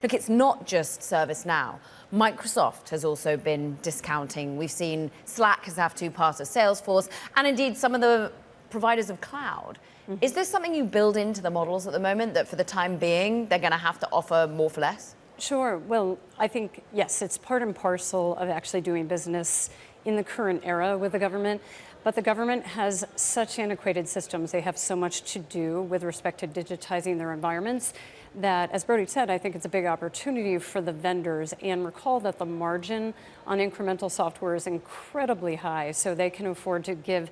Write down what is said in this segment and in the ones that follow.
Look, it's not just ServiceNow. Microsoft has also been discounting. We've seen Slack has have to pass a Salesforce, and indeed some of the providers of cloud. Mm-hmm. Is this something you build into the models at the moment, that for the time being, they're going to have to offer more for less? Sure. Well, I think, yes, it's part and parcel of actually doing business in the current era with the government. But the government has such antiquated systems. They have so much to do with respect to digitizing their environments that, as Brody said, I think it's a big opportunity for the vendors. And recall that the margin on incremental software is incredibly high, so they can afford to give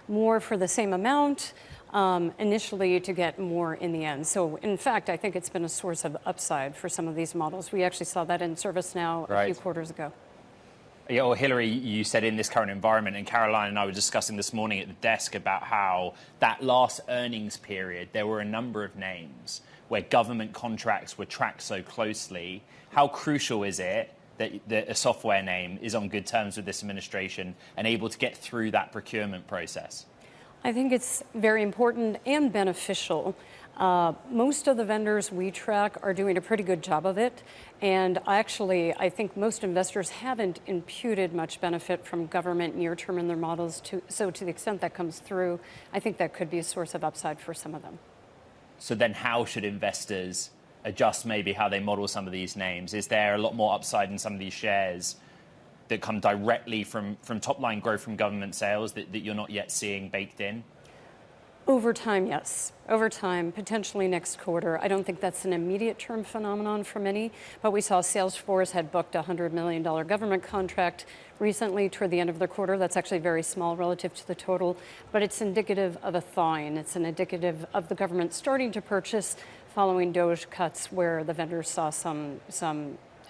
more for the same amount initially to get more in the end. So in fact, I think it's been a source of upside for some of these models. We actually saw that in ServiceNow a few quarters ago. Yeah, well, Hillary, you said in this current environment, and Caroline and I were discussing this morning at the desk about how that last earnings period, there were a number of names where government contracts were tracked so closely. How crucial is it that a software name is on good terms with this administration and able to get through that procurement process? I think it's very important and beneficial. Most of the vendors we track are doing a pretty good job of it. And actually, I think most investors haven't imputed much benefit from government near term in their models. So to the extent that comes through, I think that could be a source of upside for some of them. So then how should investors adjust maybe how they model some of these names? Is there a lot more upside in some of these shares that come directly from top line growth from government sales that you're not yet seeing baked in? Over time, yes. Over time, potentially next quarter. I don't think that's an immediate term phenomenon for many, but we saw Salesforce had booked a $100 million government contract recently toward the end of their quarter. That's actually very small relative to the total, but it's indicative of a thawing. It's an indicative of the government starting to purchase following DOGE cuts where the vendors saw some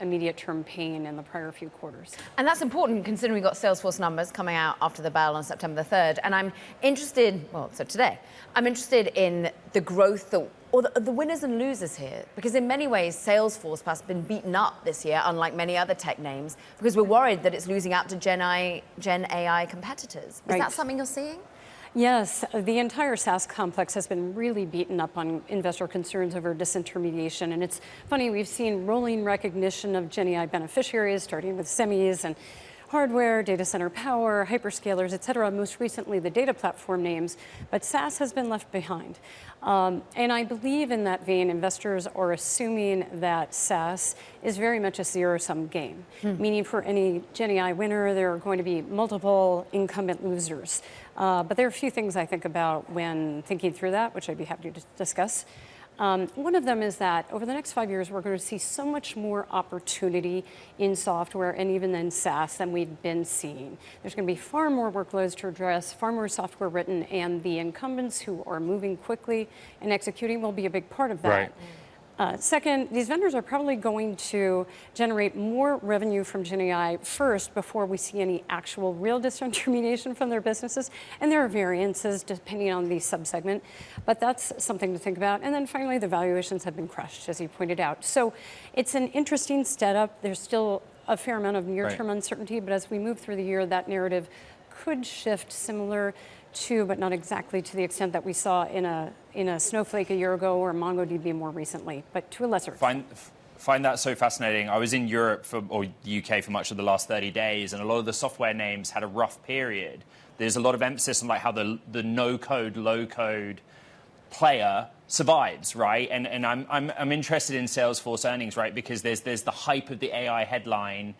immediate term pain in the prior few quarters. And that's important considering we got Salesforce numbers coming out after the bell on September the 3rd. And I'm interested, so today, I'm interested in the growth or the winners and losers here. Because in many ways, Salesforce has been beaten up this year, unlike many other tech names, because we're worried that it's losing out to Gen AI competitors. Is that something you're seeing? Yes, the entire SaaS complex has been really beaten up on investor concerns over disintermediation. And it's funny, we've seen rolling recognition of Gen AI beneficiaries, starting with semis and hardware, data center power, hyperscalers, et cetera, most recently the data platform names, but SaaS has been left behind. And I believe in that vein, investors are assuming that SaaS is very much a zero-sum game, meaning for any Gen AI winner, there are going to be multiple incumbent losers. But there are a few things I think about when thinking through that, which I'd be happy to discuss. One of them is that over the next 5 years, we're going to see so much more opportunity in software and even in SaaS than we've been seeing. There's going to be far more workloads to address, far more software written, and the incumbents who are moving quickly and executing will be a big part of that. Right. Second, these vendors are probably going to generate more revenue from Gen AI first before we see any actual real disintermediation from their businesses. And there are variances depending on the subsegment, but that's something to think about. And then finally, the valuations have been crushed, as you pointed out. So it's an interesting setup. There's still a fair amount of near-term uncertainty, but as we move through the year, that narrative could shift similar to, but not exactly to the extent that we saw in a Snowflake a year ago or MongoDB more recently, but to a lesser extent. Find that so fascinating. I was in Europe or the UK for much of the last 30 days, and a lot of the software names had a rough period. There's a lot of emphasis on how the no-code, low-code player survives, right? And I'm interested in Salesforce earnings, right? Because there's the hype of the AI headline.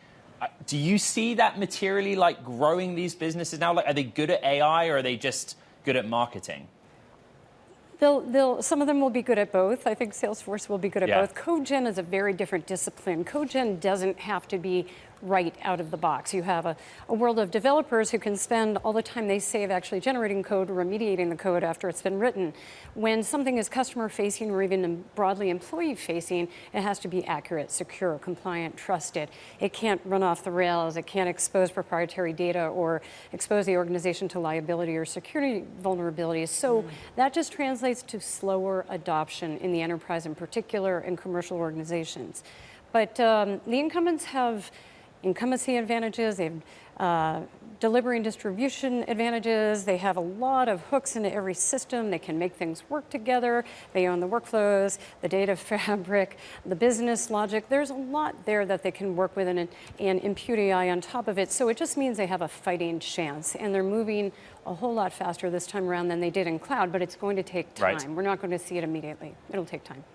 Do you see that materially growing these businesses now? Are they good at AI or are they just good at marketing? Some of them will be good at both. I think Salesforce will be good at both. Code gen is a very different discipline. Code gen doesn't have to be right out of the box. You have a world of developers who can spend all the time they save actually generating code or remediating the code after it's been written. When something is customer facing or even broadly employee facing, it has to be accurate, secure, compliant, trusted. It can't run off the rails. It can't expose proprietary data or expose the organization to liability or security vulnerabilities. So that just translates to slower adoption in the enterprise in particular and commercial organizations. But the incumbents have incumbency advantages, they have delivery and distribution advantages, they have a lot of hooks into every system, they can make things work together, they own the workflows, the data fabric, the business logic. There's a lot there that they can work with and impute AI on top of it. So it just means they have a fighting chance, and they're moving a whole lot faster this time around than they did in cloud, but it's going to take time. Right. We're not going to see it immediately. It'll take time.